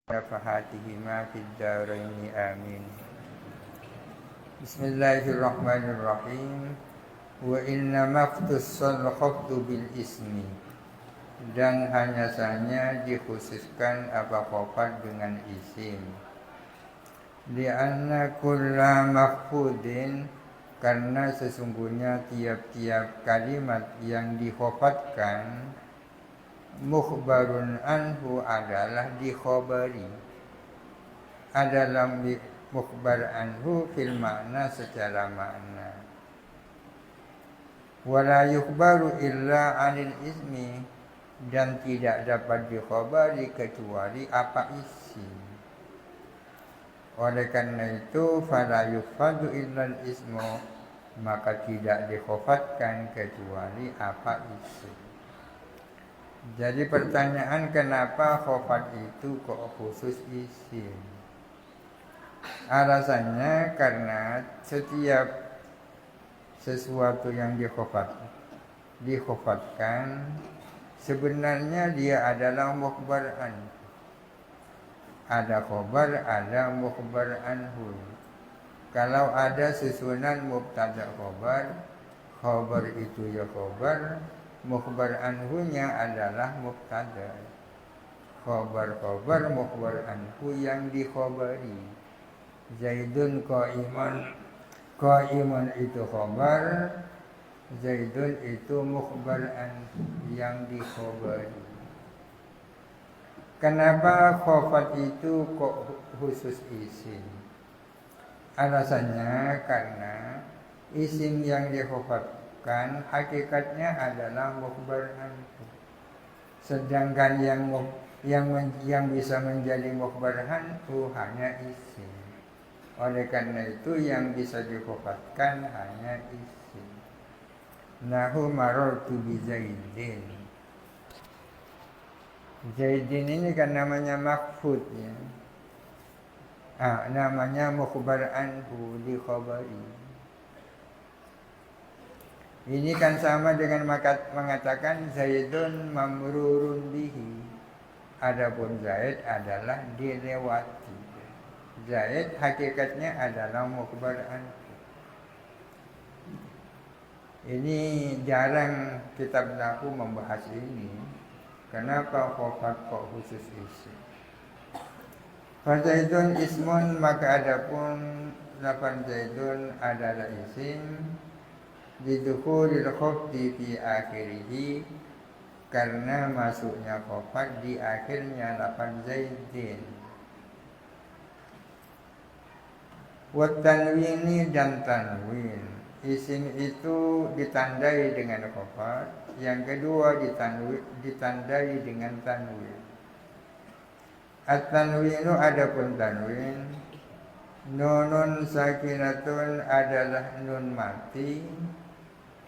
nafahatihima fid dharaini amin. Bismillahirrahmanirrahim. Wa inna maftussal khafdu bil ismi. Dan hanya saja dikhususkan apa khafat dengan isim. Lianna kulla mahfudin, karena sesungguhnya tiap-tiap kalimat yang dikhafatkan mukhbarun anhu adalah dikhobari, adalah mukhbar anhu fil makna secara makna. Wala yukhbaru illa anil ismi, dan tidak dapat dikhobari kecuali apa isim. Oleh karena itu fala yukhfadu illa ismu, maka tidak dikhofatkan kecuali apa isim. Jadi pertanyaan kenapa khofat itu kok khusus isim? Alasannya karena setiap sesuatu yang dikhofatkan sebenarnya dia adalah mukhbar anhu. Ada khobar, ada mukhbar anhu. Kalau ada susunan mubtada khobar itu ya khobar, mukhbar anhunya adalah mubtada. Khobar mukhbar anhu yang dikhobari. Zaidun qaimun itu khobar, Zaidun itu mukhbar anhu yang dikhobari. Kenapa khofat itu kok khusus isim? Alasannya karena isim yang dikhofatkan hakikatnya adalah mukhbar anhu. Sedangkan yang bisa menjadi mukhbar anhu hanya isim. Oleh karena itu yang bisa dikhofatkan hanya isim. Nahu marartu bi Zaidin. Zaidin ini kan namanya makhfud ya. Namanya mukhbar anhu dikhobari. Ini kan sama dengan mengatakan Zaidun mamrurun bihi. Adapun Zaid adalah dilewati. Zaid hakikatnya adalah mukhbar anhu. Ini jarang kitab nahwu membahas ini. Kenapa khofat kok khusus isim? Zaidun ismun, maka adapun lafaz Zaidun adalah isim didukhulil khafdi fi akhirih, karena masuknya khafat di akhirnya lafaz Zaidin. Wa tanwini, dan tanwin. Isim itu ditandai dengan khafat, yang kedua ditandai dengan tanwin. At-tanwinu, adapun tanwin, nunun sakinatun adalah nun mati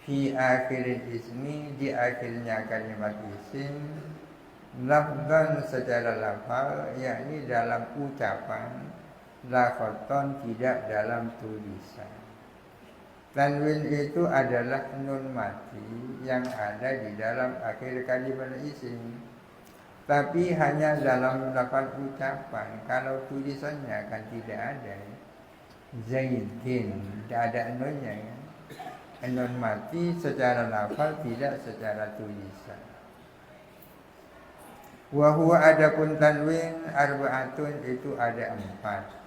fi akhiril ismi, di akhirnya kalimat isim, lafzan secara lafal, yakni dalam ucapan, la khaton, tidak dalam tulisan. Tanwin itu adalah nun mati yang ada di dalam akhir kalimat isim, tapi hanya dalam lafaz ucapan. Kalau tulisannya kan tidak ada. Zaidin tidak ada nunnya ya. Nun mati secara lafaz, tidak secara tulisan. Wa huwa, adapun tanwin, arba'atun, itu ada 4.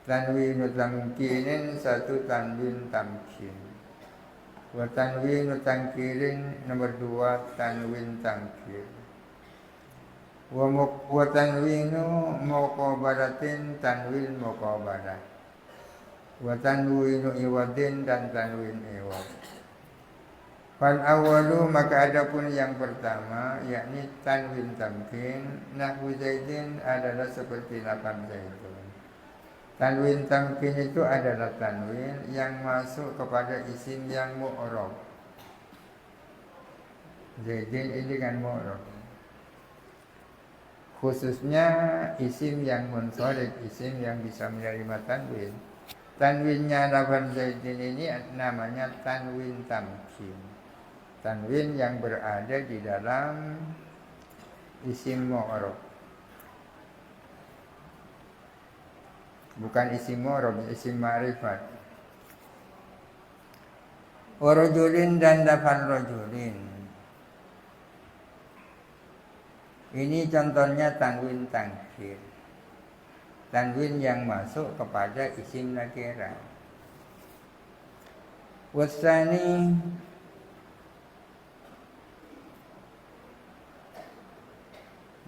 Tanwinu tamkinin, satu tanwin tamkin. Wa tanwinu tangkilin, nomor 2 tanwin tangkil. Wa tanwinu muqabalatin, tanwin muqabalah. Wa tanwinu iwadin, dan tanwin iwad. Fal awalu, maka adapun yang pertama, yakni tanwin tamkin, nahwu Zaidin adalah seperti lafaz Zaidun. Tanwin tamkin itu adalah tanwin yang masuk kepada isim yang mu'rab. Zaidin ini kan mu'rab. Khususnya isim yang munsharif, isim yang bisa menerima tanwin. Tanwinnya lafaz Zaidin ini namanya tanwin tamkin. Tanwin yang berada di dalam isim mu'rab. bukan isim mu'rab, isim ma'rifat. Wa rajulin dan lafal rajulin. Ini contohnya tanwin tangkir. Tanwin yang masuk kepada isim nakirah. Wasani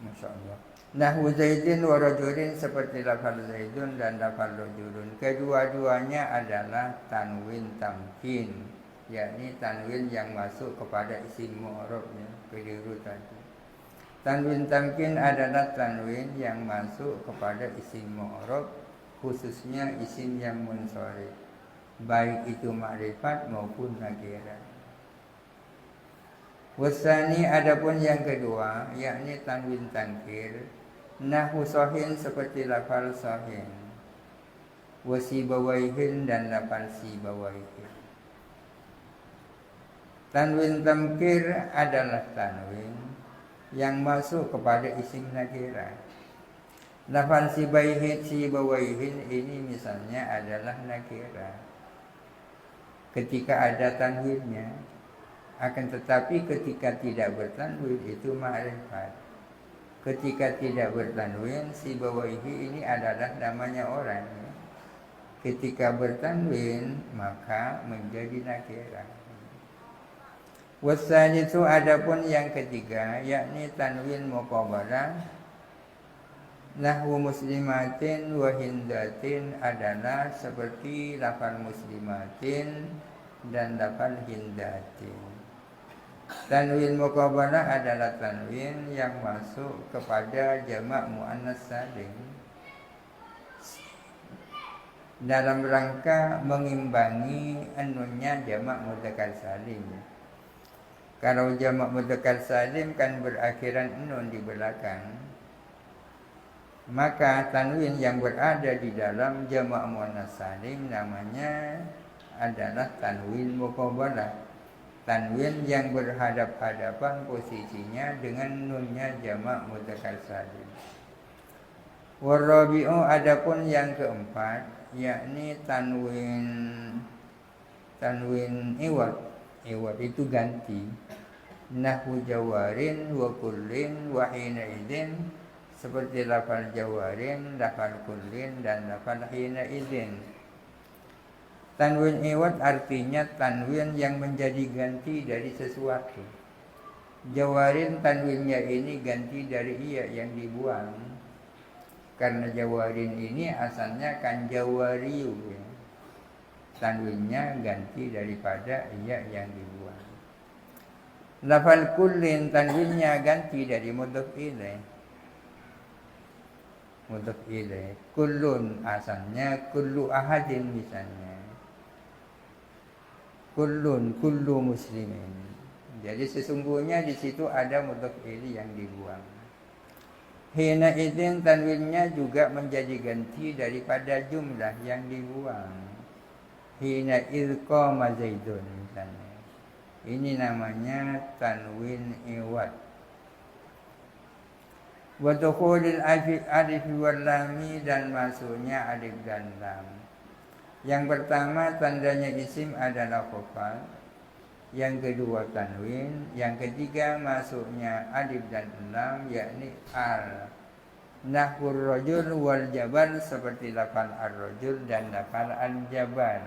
Masya Allah. Nahwu Zaidin wa rajulin seperti lafal Zaidun dan lafal rajulun. Kedua-duanya adalah tanwin tamkin, yakni tanwin yang masuk kepada isim mu'rab ya, keliru tadi. Tanwin tamkin adalah tanwin yang masuk kepada isim mu'rab, khususnya isim yang munsharif, baik itu ma'rifat maupun nakirah. Wasani adapun yang kedua, yakni tanwin tangkir, nahwu sahin seperti lafal sahin, wasibawaihin dan lafal sibawaihin. Tanwin tamkir adalah tanwin yang masuk kepada isim nakirah. Lafal sibawaihin ini misalnya adalah nakirah ketika ada tanwinnya. Akan tetapi ketika tidak bertanwin itu ma'rifat. Ketika tidak bertanwin, sibawaihi ini adalah namanya orang. Ketika bertanwin maka menjadi nakirah. Wasanitu adapun yang ketiga, yakni tanwin muqabalah. Nahwu muslimatin wa hindatin adalah seperti lafal muslimatin dan lafal hindatin. Tanwin muqabalah adalah tanwin yang masuk kepada jamak muannas salim dalam rangka mengimbangi nunnya jamak mudzakkar salim. Kalau jamak mudzakkar salim kan berakhiran nun di belakang, maka tanwin yang berada di dalam jamak muannas salim namanya adalah tanwin muqabalah. Tanwin yang berhadap-hadapan posisinya dengan nunnya jamak mudzakkar salim. Warabi'u adapun yang keempat, yakni tanwin iwad. Iwad itu ganti. Nahwu jawarin wa kullin wa hina idzin seperti lafal jawarin, lafal kullin dan lafal hina idzin. Tanwin iwad artinya tanwin yang menjadi ganti dari sesuatu. Jawarin tanwinnya ini ganti dari iya yang dibuang. Karena jawarin ini asalnya kan jawariyu ya. Tanwinnya ganti daripada iya yang dibuang. Lafal kullin tanwinnya ganti dari mudhof ilaih. Mudhof ilaih. Kullun asalnya kullu ahadin misalnya. Kullu muslimin. Jadi sesungguhnya di situ ada mudhof ilaih yang dibuang. Hina idzin tanwinnya juga menjadi ganti daripada jumlah yang dibuang. Hina idz qama Zaidun misalnya. Ini namanya tanwin iwad. Wa dukhulil alif wal lam dan masuknya alif dan lam. Yang pertama tandanya isim adalah khafal, yang kedua tanwin, yang ketiga masuknya alif dan lam yakni al. Nahwur rajul wal jabal seperti lafal ar-rajul dan lafal al-jabal.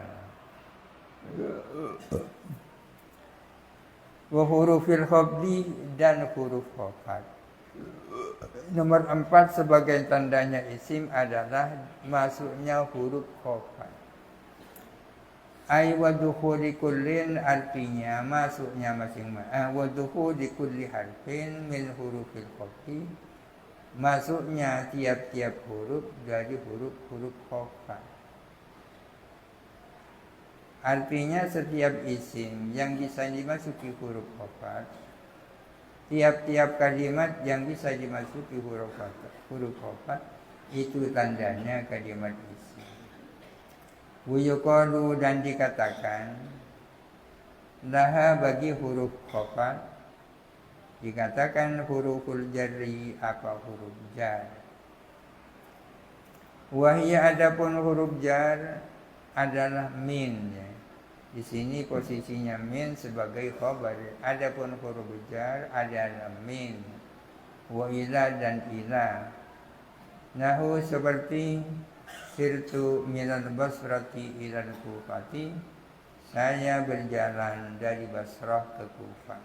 Wa hurufil khafdi dan huruf khafat. Nomor 4 sebagai tandanya isim adalah masuknya huruf khafat. Ay wa dukhuli kullin artinya masuknya masing-masing. Wa dukhuli kulli harfin min hurufil khafdi, masuknya tiap-tiap huruf dari huruf-huruf khafat. Artinya setiap isim yang bisa dimasuki huruf khafat, tiap-tiap kalimat yang bisa dimasuki huruf khafat itu tandanya kalimat isim. Wuyuqalu dan dikatakan laha bagi huruf khafat, dikatakan huruful jarri apa huruf jar. Wahia adapun huruf jar adalah min ya. Di sini posisinya min sebagai khabar. Adapun huruf jar adalah min. Wa ila dan ila. Nahu seperti sirtu minal basrati ilal kufati. Saya berjalan dari Basrah ke Kufah.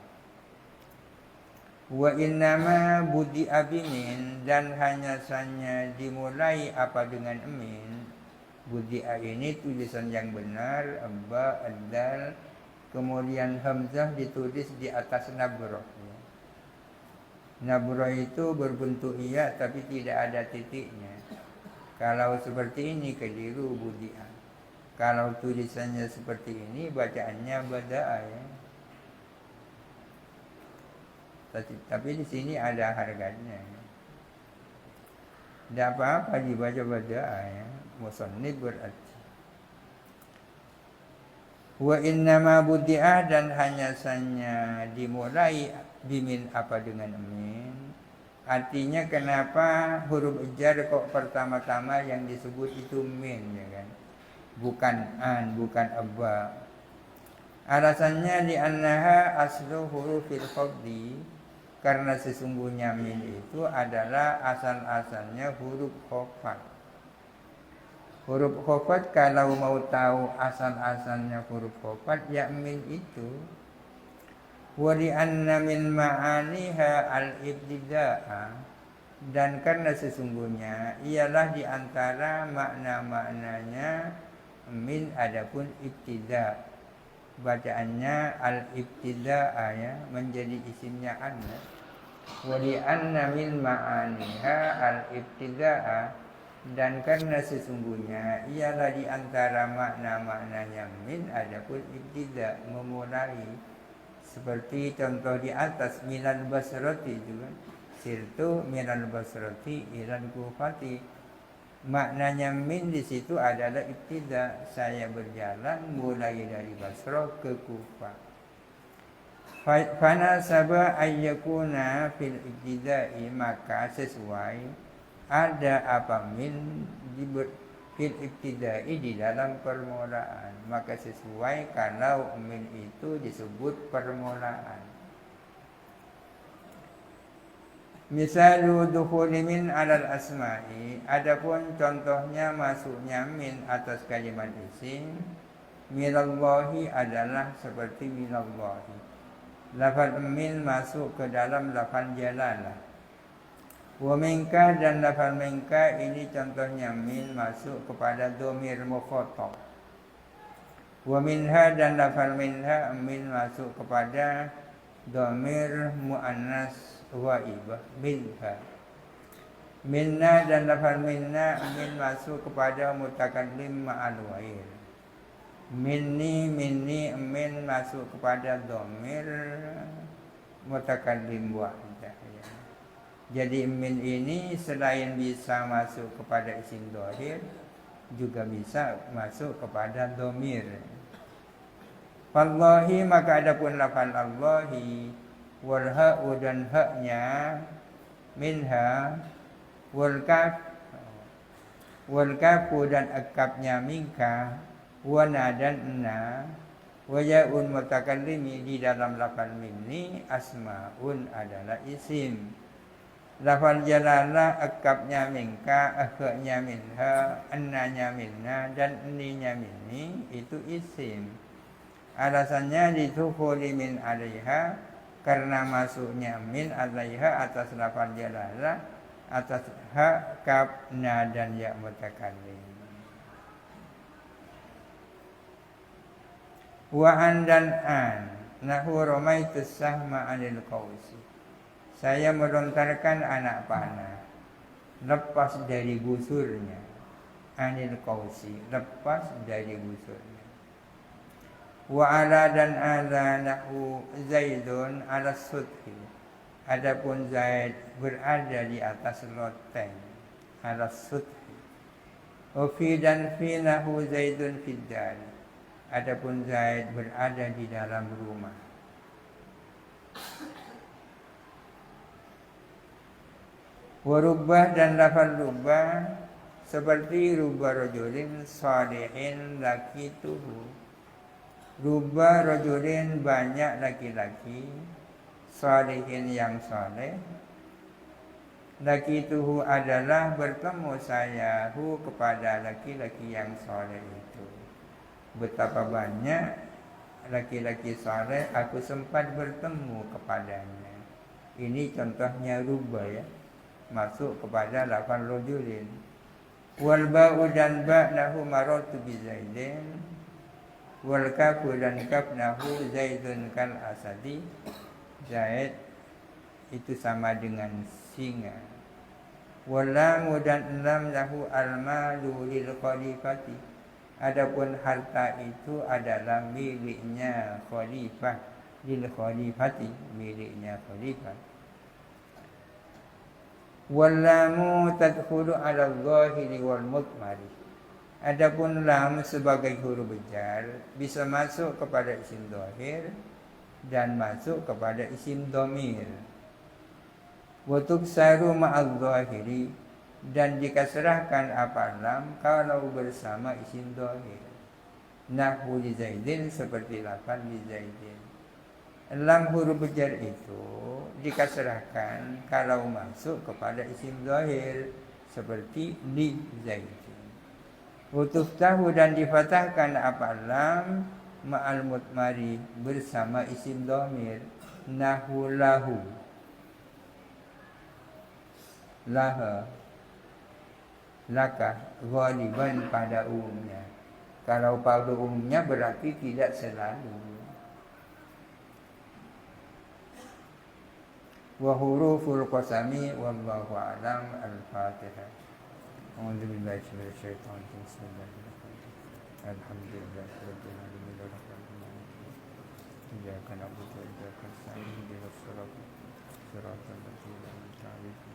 Wa innama budi abimin dan hanya saja dimulai apa dengan min. Budi'a ini tulisan yang benar, ba, dal, kemudian hamzah ditulis di atas nabroh. Nabroh itu berbentuk iya tapi tidak ada titiknya. Kalau seperti ini keliru budi'a. Kalau tulisannya seperti ini bacaannya bada'a ya. Tapi di sini ada harganya. Tidak apa-apa dibaca bada'a ya. Musannif berarti. Wa innama budi'ah dan hanya saja dimulai bimin apa dengan min. Artinya kenapa huruf jar kok pertama-tama yang disebut itu min ya kan? Bukan an, bukan abba. Alasannya di annaha aslu hurufil khafdi. Karena sesungguhnya min itu adalah asal-asalnya huruf khafat. Huruf khafat kalau mau tahu asal-asalnya huruf khafat ya min itu. Wa li anna min ma'aniha al-ibtida'a dan karena sesungguhnya ialah di antara makna-maknanya min adapun ibtida. Bacaannya al-ibtida'a ya menjadi isimnya anna. Wa li anna min ma'aniha al-ibtida'a dan karena sesungguhnya ialah di antara makna-maknanya min adapun ibtida memulai. Seperti contoh di atas minal basrati juga. Sirtu minal basrati ilal kufati. Maknanya min di situ adalah ibtida. Saya berjalan mulai dari Basrah ke Kufah. Fana sabah ayyakuna fil ibtida'i maka sesuai ada apa min fil ibtida'i di dalam permulaan. Maka sesuai kalau min itu disebut permulaan. Misalu dukhuli min alal asma'i. Adapun contohnya masuknya min atas kalimat isim. Minallahi adalah seperti minallahi. Lafaz min masuk ke dalam lafaz jalalah. Wa minka dan lafaz minka ini contohnya min masuk kepada dhamir mukhatab. Wa minha dan lafaz minha min masuk kepada dhamir muannas waibah minha. Minna dan lafaz minna min masuk kepada mutakallim ma'al wail. Minni min masuk kepada dhamir mutakallim wahidah. Jadi min ini selain bisa masuk kepada isim dhahir juga bisa masuk kepada dhamir. Wallahi maka adapun lafaz Allahi wal ha'u dan haknya minha wal kafu dan akabnya minka wana dan na wa ya'un mutakallimi di dalam lafaz minni asmaun adalah isim. Lafaz jalalah akabnya minka, akhaknya minha, annanya minna dan ninya minni itu isim. Alasannya ditukhuli min alaiha karena masuknya min alaiha atas lafaz jalalah atas ha, kaf, na dan ya mutakallim. Wa an dan an nahu ramaitus sahma anil qausi. Saya melontarkan anak panah lepas dari busurnya. Anil qausi lepas dari busurnya. Wa ala dan ala nahu Zaidun ala suthi. Adapun Zaid berada di atas loteng ala suthi. Wa fi dan fi nahu Zaidun fid dar. Adapun Zaid berada di dalam rumah. Warubah dan lafaz rubah seperti ruba rajulin salihin lakituhu. Ruba rajulin banyak laki-laki salihin yang saleh. Lakituhu adalah bertemu saya kepada laki-laki yang saleh itu. Betapa banyak laki-laki saleh aku sempat bertemu kepadanya. Ini contohnya ruba ya. Masuk kepada lafal rajulin. Wal ba'u dan ba' lahu maratu bi zaidin. Wal kafu dan kaf nahu zaidun kal asadi. Zaid itu sama dengan singa. Walamu dan lam lahu al-malu lil khalifati. Adapun harta itu adalah miliknya khalifah, lil khalifati, miliknya khalifah. Walamu tadkhulu ala dhahiri wal mudmari. Adapun lam sebagai huruf jar bisa masuk kepada isim dhahir dan masuk kepada isim dhamir. Wa tuksaru ma'adh dhahiri, dan dikasrahkan apa lam kalau bersama isim dhahir. Nahwu li zaidin, seperti lafaz li zaidin. Lam huruf jar itu dikasrahkan kalau masuk kepada isim dhahir seperti li zaidin. Utuftahu, dan difatahkan apa lam ma'al mutmari bersama isim dhamir. Nahwu lahu, laha, laka, ghaliban pada umumnya. Kalau pada umumnya berarti tidak selalu. Wa huruful qasami wallahu a'lam. Al-Fatihah. A'udzubillahi minasyaitonir rajim. Bismillahirrahmanirrahim. Alhamdulillahirabbil alamin arrahmanir rahim. Iyyaka na'budu wa iyyaka nasta'in. Ihdinas siratal ladzina an'amta 'alaihim.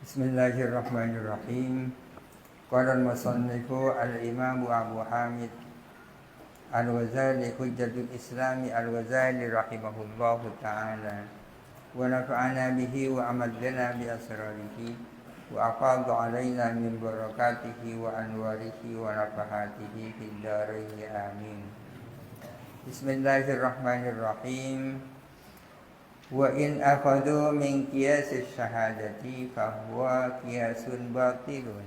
Bismillahirrahmanirrahim. Qala al-musannifu al-Imam Abu Hamid Al-Ghazali Hujjatul Islami Al-Ghazali rahimahullahu ta'ala wa nafa'ana bihi wa amadana bi asrarihi wa afadha alaina min barakatihi wa anwarihi wa nafahatihi fid dharain amin. Bismillahirrahmanirrahim. Wa in akhadhu min qiyasis syahadati fahuwa qiyasun batilun.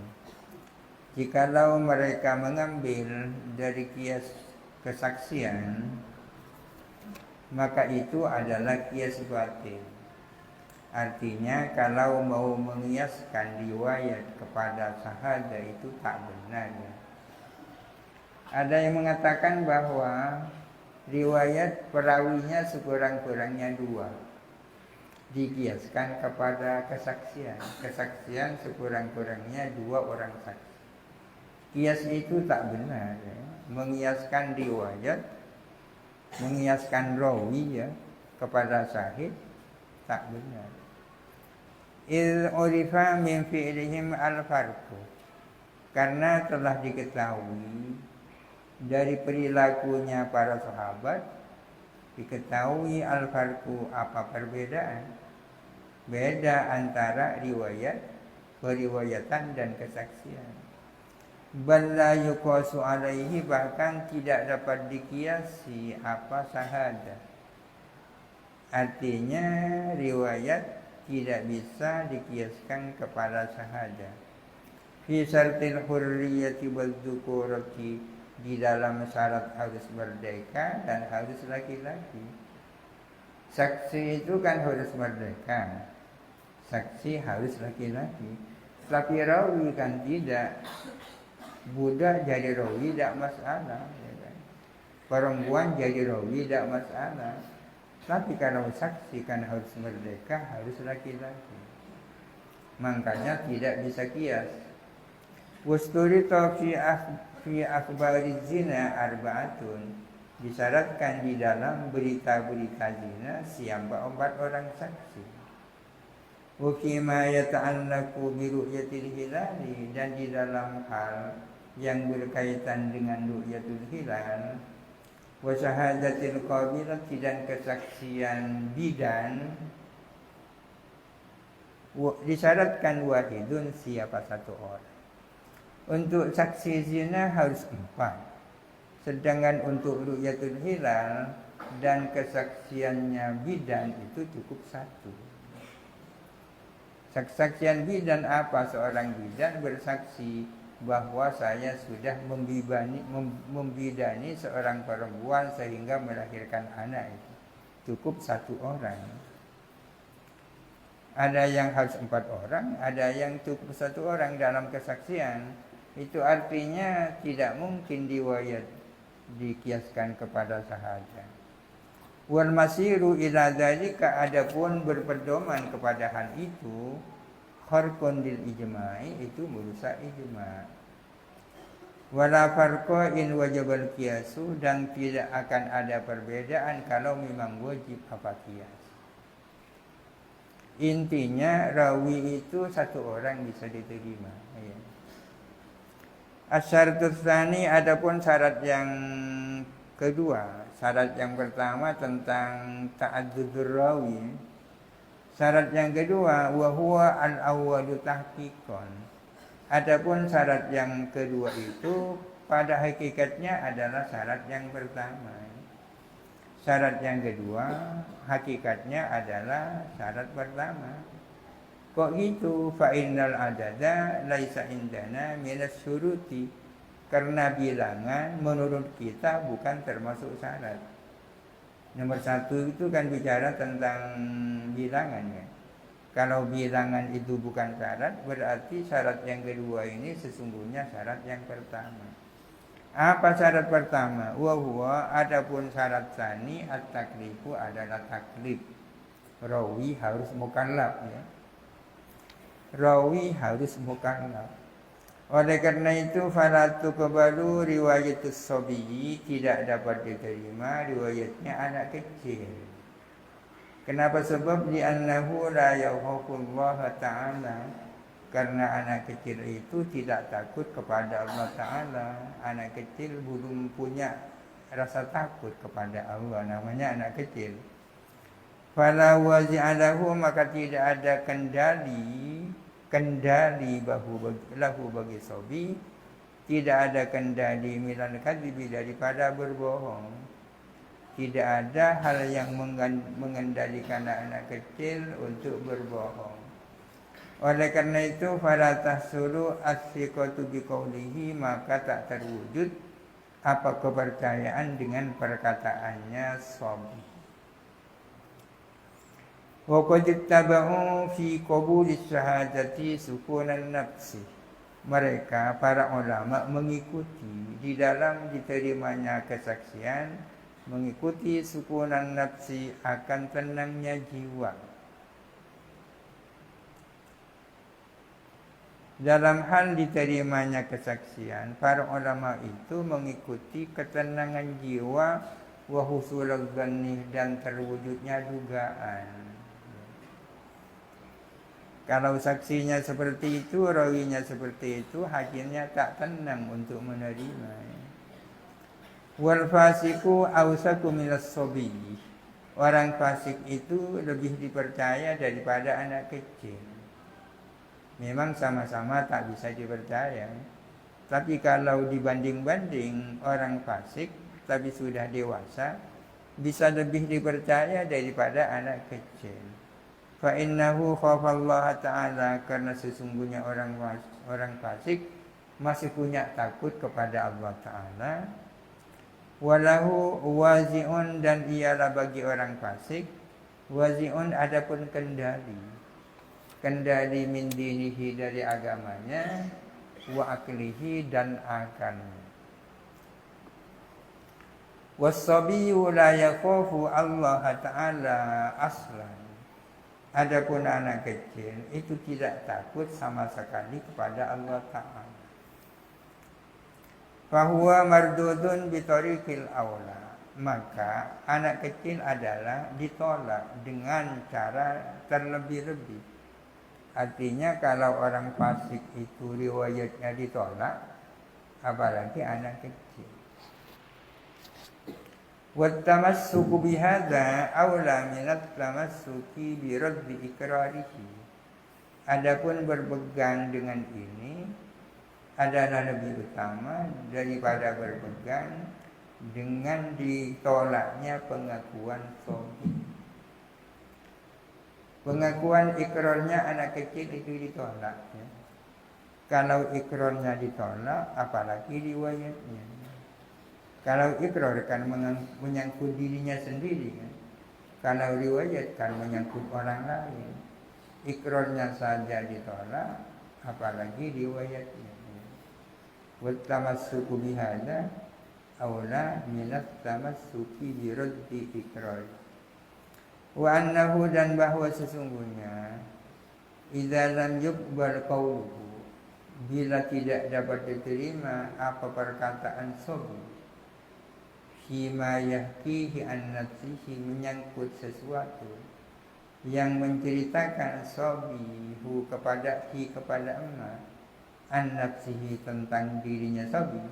Jikalau mereka mengambil dari kias kesaksian, maka itu adalah kias batil. Artinya kalau mau mengiaskan riwayat kepada syahadah itu tak benar ya. Ada yang mengatakan bahwa riwayat perawinya sekurang-kurangnya 2, dikiaskan kepada kesaksian. Kesaksian sekurang-kurangnya 2 orang saksi. Kias itu tak benar ya. Mengiaskan riwayat, mengiaskan rawi ya kepada syahid tak benar. Il urifa min fi'lihim al-farqu, karena telah diketahui dari perilakunya para sahabat, diketahui al-farqu apa perbedaan. Beda antara riwayat, periwayatan dan kesaksian. Bal la yuqasu alaihi, bahkan tidak dapat dikiasi apa syahadah. Artinya riwayat tidak bisa dikiaskan kepada syahadah. Fi syartil hurriyati wal dzukurati, di dalam syarat harus merdeka dan harus laki-laki. Saksi itu kan harus merdeka, saksi harus laki-laki. Tapi rawi kan tidak. Budak jadi rawi tidak masalah ya kan? Perempuan jadi rawi tidak masalah. Tapi kalau saksi kan harus merdeka, harus laki-laki. Makanya tidak bisa kias. Wasturita fi akhbari zina arba'atun, disyaratkan di dalam berita-berita zina siapa 4 orang saksi. wa fima yata'allaqu bi ru'yatil hilali, dan di dalam hal yang berkaitan dengan ru'yatul hilal, wa syahadatil qabilati, dan kesaksian bidan, disyaratkan wahidun, siapa satu orang. Untuk saksi zina harus 4, sedangkan untuk ru'yatul hilal dan kesaksiannya bidan itu cukup 1. Kesaksian bidan apa? Seorang bidan bersaksi bahwa saya sudah membidani seorang perempuan sehingga melahirkan anak, itu cukup 1 orang. Ada yang harus 4 orang, ada yang cukup 1 orang dalam kesaksian. Itu artinya tidak mungkin riwayat dikiaskan kepada sahaja. Wal masiru ila dzalika, adapun berpedoman kepada hal itu, kharqun lil ijma'i, itu merusak ijma'. Wala farqa in wajibal qiyasu, dan tidak akan ada perbedaan kalau memang wajib apa qiyas. Intinya rawi itu 1 orang bisa diterima, ya. Asyaratus tsani, adapun syarat yang kedua. Syarat yang pertama tentang ta'addudur rawi. Syarat yang kedua, wa huwa al-awwalu tahqiqan. Adapun syarat yang kedua itu pada hakikatnya adalah syarat yang pertama. Syarat yang kedua hakikatnya adalah syarat pertama. Kok gitu? Fa innal adada laisa indana minas syuruti, karena bilangan menurut kita bukan termasuk syarat. Nomor 1 itu kan bicara tentang bilangan, ya. Kalau bilangan itu bukan syarat, berarti syarat yang kedua ini sesungguhnya syarat yang pertama. Apa syarat pertama? Wa huwa, adapun syarat tsani, at-taklifu adalah taklif. Rawi harus mukallaf, ya. Rawi harus mukallaf. Oleh karena itu fala tuqbalu riwayatus sabiyyi, tidak dapat diterima riwayatnya anak kecil. Kenapa? Sebab li'annahu la yakhafullaha ta'ala, karena anak kecil itu tidak takut kepada Allah Ta'ala. Anak kecil belum punya rasa takut kepada Allah, namanya anak kecil. Fala wazi'alahu, maka tidak ada kendali lahu bagi sobi, tidak ada kendali milal kadhibi, daripada berbohong. Tidak ada hal yang mengendalikan anak kecil untuk berbohong. Oleh karena itu fala tahsulu as-siqatu biqaulihi, maka tak terwujud apa kepercayaan dengan perkataannya sobi. Wa qad ittaba'u fi qabulis syahadati sukunan nafsi. Mereka para ulama mengikuti di dalam diterimanya kesaksian, mengikuti sukunan nafsi, akan tenangnya jiwa. Dalam hal diterimanya kesaksian, para ulama itu mengikuti ketenangan jiwa, wa husulul dhanni, dan terwujudnya dugaan. Kalau saksinya seperti itu, rawinya seperti itu, hakimnya tak tenang untuk menerima. Wal fasiku awsaku minas sobi. Orang fasik itu lebih dipercaya daripada anak kecil. Memang sama-sama tak bisa dipercaya, tapi kalau dibanding-banding, orang fasik tapi sudah dewasa bisa lebih dipercaya daripada anak kecil. Fa innahu khafallaha ta'ala, karena sesungguhnya orang fasik masih punya takut kepada Allah Ta'ala. Walahu wazi'un, dan ialah bagi orang fasik wazi'un, adapun kendali min dinihi, dari agamanya, wa aklihi, dan akalnya. Was-sabiyyu la yakhafu Allah Ta'ala aslan. Adapun anak kecil itu tidak takut sama sekali kepada Allah Ta'ala. Fahuwa mardudun bitariqil aula, maka anak kecil adalah ditolak dengan cara terlebih-lebih. Artinya kalau orang fasik itu riwayatnya ditolak, apalagi anak kecil. Wattamassuku bihadza aula minat tamassuki bi raddi ikrarihi. Adapun berpegang dengan ini adalah lebih utama daripada berpegang dengan ditolaknya pengakuan sobi. Pengakuan ikrarnya anak kecil itu ditolak ya. Kalau ikrarnya ditolak, apalagi riwayatnya. Kalau ikrar kan menyangkut dirinya sendiri kan. Kalau riwayat kan menyangkut orang lain. Ikrarnya saja ditolak, apalagi riwayatnya. Wattamassuku bihadza aula minat tamassuki bi raddi ikrar. Wa annahu, dan bahwa sesungguhnya idza lam yuqbal qawluhu, bila tidak dapat diterima apa perkataan sobi, Hima yahkihi an nafsihi, menyangkut sesuatu yang menceritakan sobihu kepada emak an nafsihi, tentang dirinya sobi.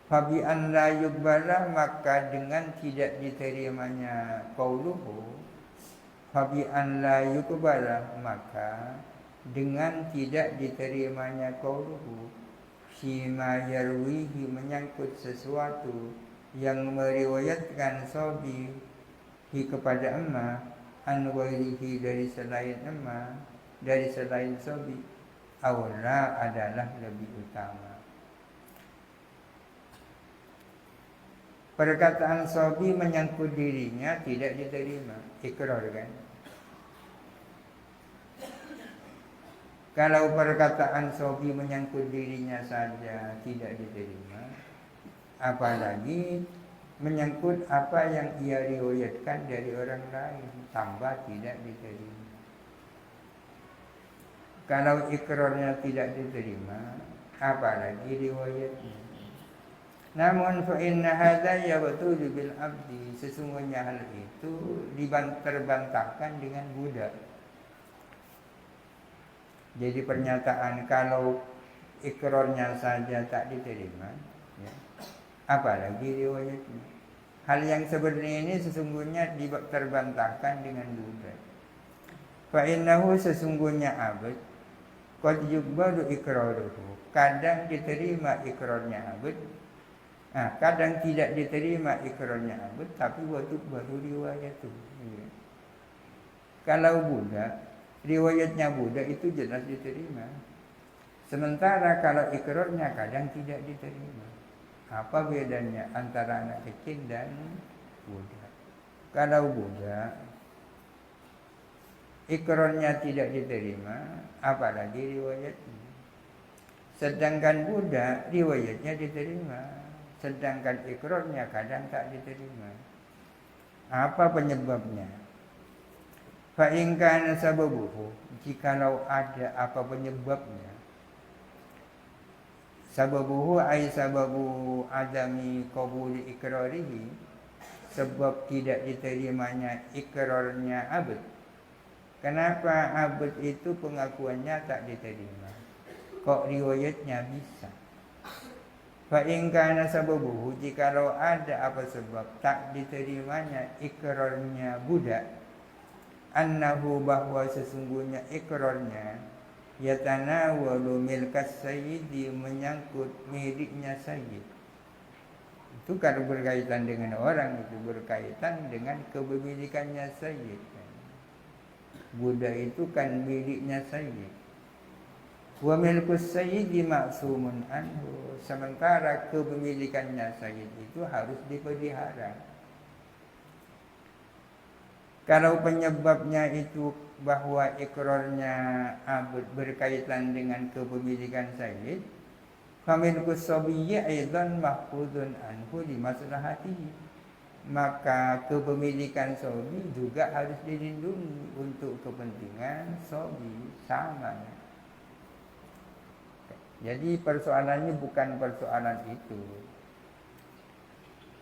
Fabi an la yuqbala, maka dengan tidak diterimanya qauluhu. Fabi an la yuqbala, maka dengan tidak diterimanya qauluhu Hima yarwihi, menyangkut sesuatu yang meriwayatkan sobi kepada emak an ghairihi, dari selain emak, dari selain sobi, aula adalah lebih utama. Perkataan sobi menyangkut dirinya tidak diterima, ikrar kan. Kalau perkataan sobi menyangkut dirinya saja tidak diterima, apalagi menyangkut apa yang ia riwayatkan dari orang lain, tambah tidak diterima. Kalau ikrarnya tidak diterima, apalagi riwayatnya. Namun fa inna hadza yabtulu bil abdi, sesungguhnya hal itu terbantahkan dengan budak. Jadi pernyataan kalau ikrarnya saja tak diterima ya, apalagi riwayatnya. Hal yang sebenarnya ini sesungguhnya terbantahkan dengan budak. Fa innahu, sesungguhnya abad qad yuqbalu ikraruhu, kadang diterima ikrarnya abad. Nah, kadang tidak diterima ikrarnya abad, tapi waktu baru riwayatu ya. Kalau budak, riwayatnya budak itu jelas diterima. Sementara kalau ikrarnya kadang tidak diterima. Apa bedanya antara anak kecil dan budak? Kalau budak, ikrarnya tidak diterima, apalagi riwayatnya. Sedangkan budak, riwayatnya diterima, sedangkan ikrarnya kadang tak diterima. Apa penyebabnya? Fa in kana sababuhu, jikalau ada apa penyebabnya. Sababuhu ay sababu adami qabuli ikrarihi, sebab tidak diterimanya ikrarnya abad. Kenapa abad itu pengakuannya tak diterima? Kok riwayatnya bisa? Fa in kana sababuhu, jikalau ada apa sebab tak diterimanya ikrarnya budak, annahu, bahwa sesungguhnya ikrarnya yatanawalu milkas sayyidi, menyangkut miliknya sayyid. Itu kalau berkaitan dengan orang, itu berkaitan dengan kepemilikannya sayyid. Budak itu kan miliknya sayyid. Wa milkus sayyidi maksumun anhu, sementara kepemilikannya sayyid itu harus dipelihara. Kalau penyebabnya itu bahwa ikrarnya abad berkaitan dengan kepemilikan sayyid, familkus sabiyyi aidan mahfuzun anhu li maslahatihi, maka kepemilikan sabi juga harus dilindungi untuk kepentingan sabi sama. Jadi persoalannya bukan persoalan itu.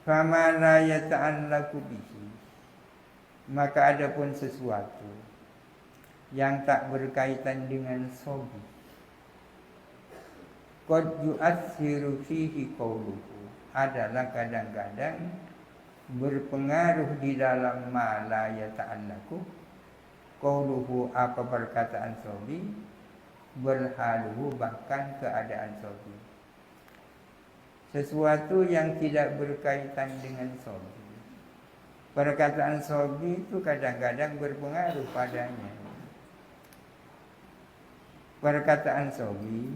Fama la yata'allaqu bihi, maka adapun sesuatu yang tak berkaitan dengan sobi. Qad yu'atsiru fihi qawluhu, adalah kadang-kadang berpengaruh di dalam ma la yata'allaku qawluhu, apa perkataan sobi, berhaluhu bahkan keadaan sobi, sesuatu yang tidak berkaitan dengan sobi. Perkataan sobi itu kadang-kadang berpengaruh padanya. Perkataan sobi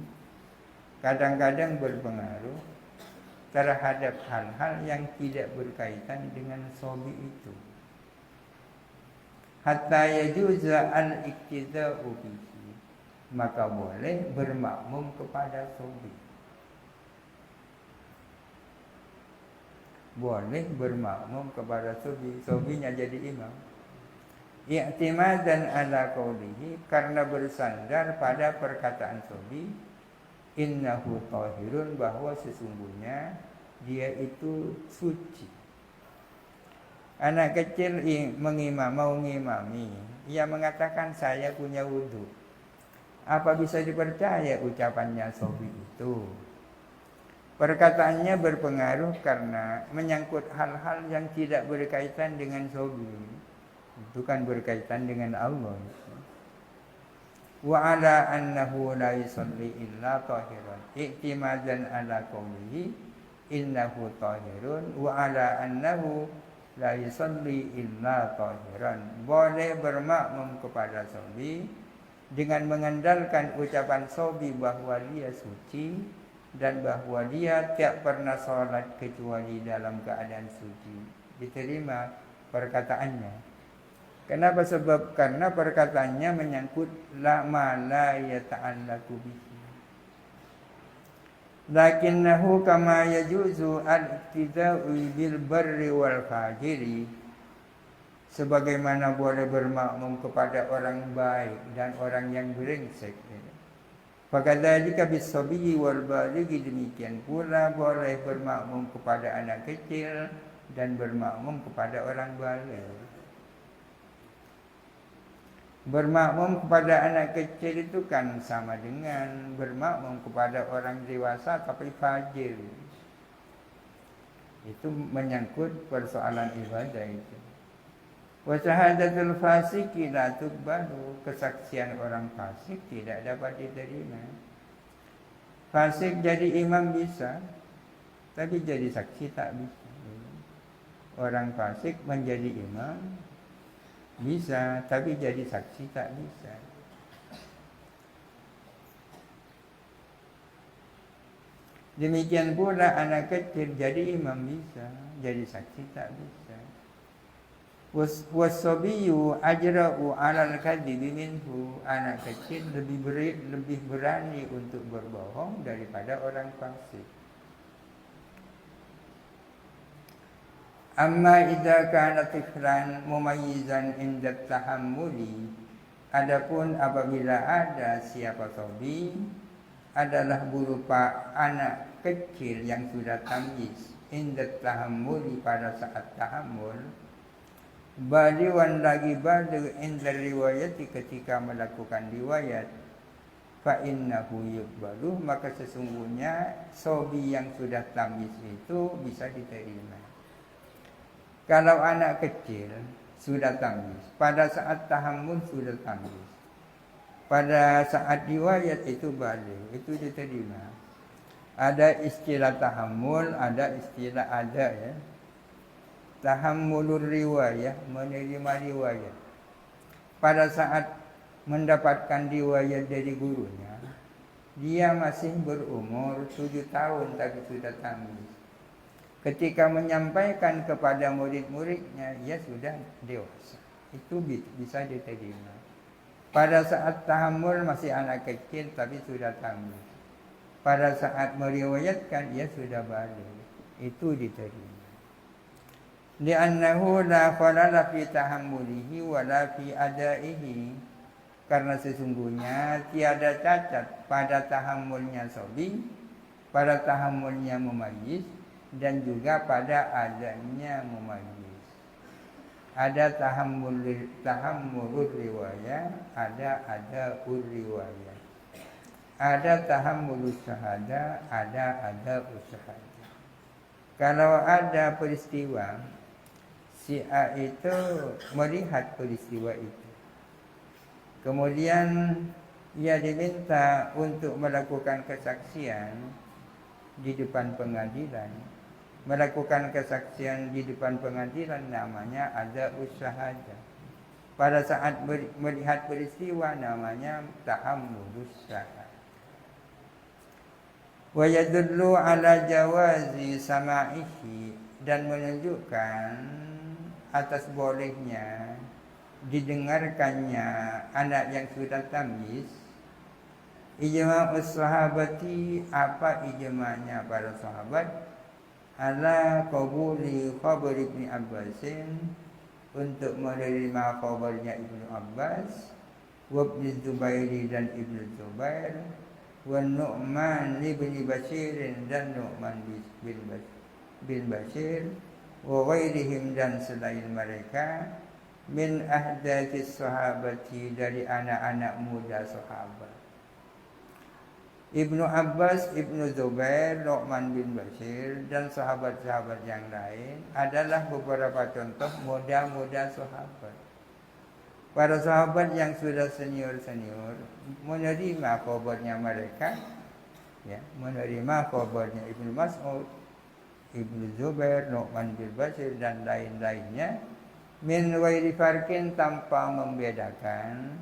kadang-kadang berpengaruh terhadap hal-hal yang tidak berkaitan dengan sobi itu. Hatta yajuza al-iktida'u bihi, maka boleh bermakmum kepada sobi. Boleh bermakmum kepada sobi, sobinya jadi imam. I'timadan ala qawlihi, karena bersandar pada perkataan sobi, innahu tahirun, bahwa sesungguhnya dia itu suci. Anak kecil mau ngimami, ia mengatakan saya punya wudhu. Apa bisa dipercaya ucapannya sobi itu? Perkataannya berpengaruh karena menyangkut hal-hal yang tidak berkaitan dengan sobi. Itu kan berkaitan dengan Allah. Wa ala annahu la yusalli illa tahiran, i'timadan ala qawlihi innahu tahirun, wa ala annahu la yusalli illa tahiran. Boleh bermakmum kepada sobi dengan mengandalkan ucapan sobi bahwa dia suci dan bahwa dia tidak pernah sholat kecuali dalam keadaan suci. Diterima perkataannya. Kenapa? Sebab karena perkataannya menyangkut la ma la yata'allaku bihi. Lakinnahu kama yajuzu al-iktida'u bil barri wal fajiri, sebagaimana boleh bermakmum kepada orang baik dan orang yang brengsek. Fakadzalika bis-sabiyyi wal balighi, demikian pula boleh bermakmum kepada anak kecil dan bermakmum kepada orang baligh. Bermakmum kepada anak kecil itu kan sama dengan bermakmum kepada orang dewasa tapi fajir. Itu menyangkut persoalan ibadah itu. Wa syahadatul fasiki la tuqbalu, kesaksian orang fasik tidak dapat diterima. Fasik jadi imam bisa, tapi jadi saksi tak bisa. Orang fasik menjadi imam bisa, tapi jadi saksi tak bisa. Demikian pula anak kecil jadi imam bisa, jadi saksi tak bisa. Wasabiyu ajra'u 'alal kadhibi minhu, anak kecil lebih berani untuk berbohong daripada orang fasik. Amma idza kana tiflan mumayyizan inda tahammuli, adapun apabila ada siapa sobi adalah berupa anak kecil yang sudah tamyiz, inda tahammuli, pada saat tahammul, baliwan lagi baligh inda riwayati, ketika melakukan riwayat, fa innahu yuqbalu, maka sesungguhnya sobi yang sudah tamyiz itu bisa diterima. Kalau anak kecil sudah tamyiz, pada saat tahammul sudah tamyiz, pada saat riwayat itu baligh, itu diterima. Ada istilah tahammul, ada istilah ada ya. Tahammulur riwayah, menerima riwayat. Pada saat mendapatkan riwayat dari gurunya, dia masih berumur 7 tahun tapi sudah tamyiz. Ketika menyampaikan kepada murid-muridnya, ia sudah dewasa. Itu bisa diterima. Pada saat tahammul masih anak kecil tapi sudah tamyiz. Pada saat meriwayatkan ia sudah baligh. Itu diterima. Li'annahu la khalala fi tahammulihi wa la fi adaihi, karena sesungguhnya tiada cacat pada tahammulnya sobi, pada tahammulnya mumayyiz, dan juga pada adanya mumayyiz. Ada tahammulur riwayah, ada riwayah. Ada tahammulus syahada, ada usyahada. Kalau ada peristiwa, si A itu melihat peristiwa itu. Kemudian ia diminta untuk melakukan kesaksian di depan pengadilan. Melakukan kesaksian di depan pengadilan namanya ada usyahada. Pada saat melihat peristiwa namanya tahammulus syahada. Wa yadullu ala jawazi sama'ihi, dan menunjukkan atas bolehnya didengarkannya anak yang sudah tamyiz. Ijma'us sahabati, apa ijma'nya para sahabat, ala qabuli khabar Ibnu Abbasin, untuk menerima khabarnya Ibnu Abbas, wa Ibnu Zubairi dan Ibnu Zubair, wa Nu'man bin Bashir dan Nu'man bin Bashir, wa ghairihim dan selain mereka, min ahdathis sahabati, dari anak-anak muda sahabat. Ibnu Abbas, Ibnu Zubair, Nu'man bin Bashir dan sahabat-sahabat yang lain adalah beberapa contoh muda-muda sahabat. Para sahabat yang sudah senior-senior menerima khabarnya mereka, ya, menerima khabarnya Ibnu Mas'ud, Ibnu Zubair, Nu'man bin Bashir dan lain-lainnya, min ghairi farqin, tanpa membedakan,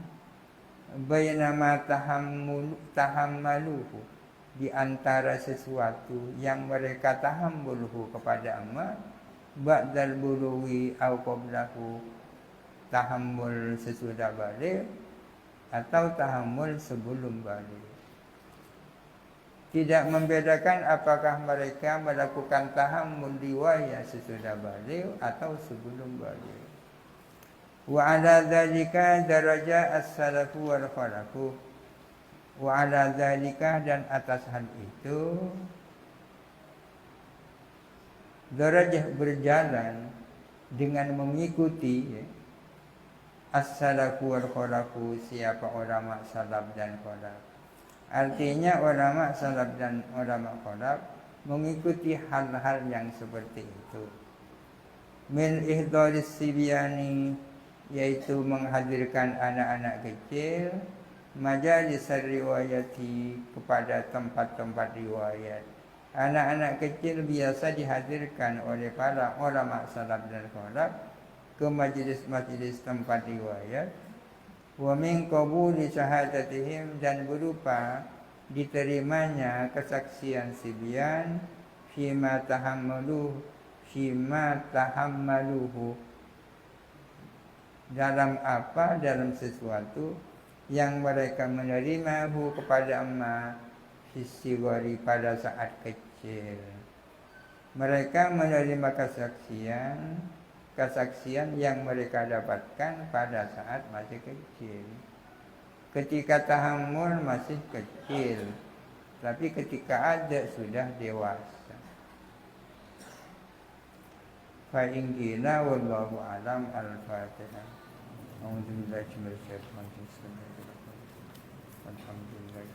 bainama tahammaluhu, di antara sesuatu yang mereka tahammuluhu kepada amma, ba'dal bulughi au qablahu, tahammul sesudah balik atau tahammul sebelum balik. Tidak membedakan apakah mereka melakukan tahammul riwayah sesudah balik atau sebelum balik. Wa ala dzalika daraja as-salafu wal khalafu. Wa ala dzalika, dan atas hal itu, darajah berjalan dengan mengikuti, ya, as-salafu wal khalafu, siapa ulama salaf dan khalaf. Artinya ulama salaf dan ulama khalaf mengikuti hal-hal yang seperti itu. Min ihdaris sibyani, yaitu menghadirkan anak-anak kecil, majalis riwayati, kepada tempat-tempat riwayat. Anak-anak kecil biasa dihadirkan oleh para ulama salaf dan khalaf ke majlis-majlis tempat riwayat. Wa min qabuli syahadatihim, dan berupa diterimanya kesaksian sibyan, fima tahammaluhu, dalam apa, dalam sesuatu yang mereka menerimahu kepada amma fisigori, pada saat kecil. Mereka menerima kesaksian yang mereka dapatkan pada saat masih kecil. Ketika tahammul masih kecil, tapi ketika ada sudah dewasa. Fa in qila wallahu alam. Al-Fatihah. A'udzubillahi minasyaitonir rajim. Alhamdulillah.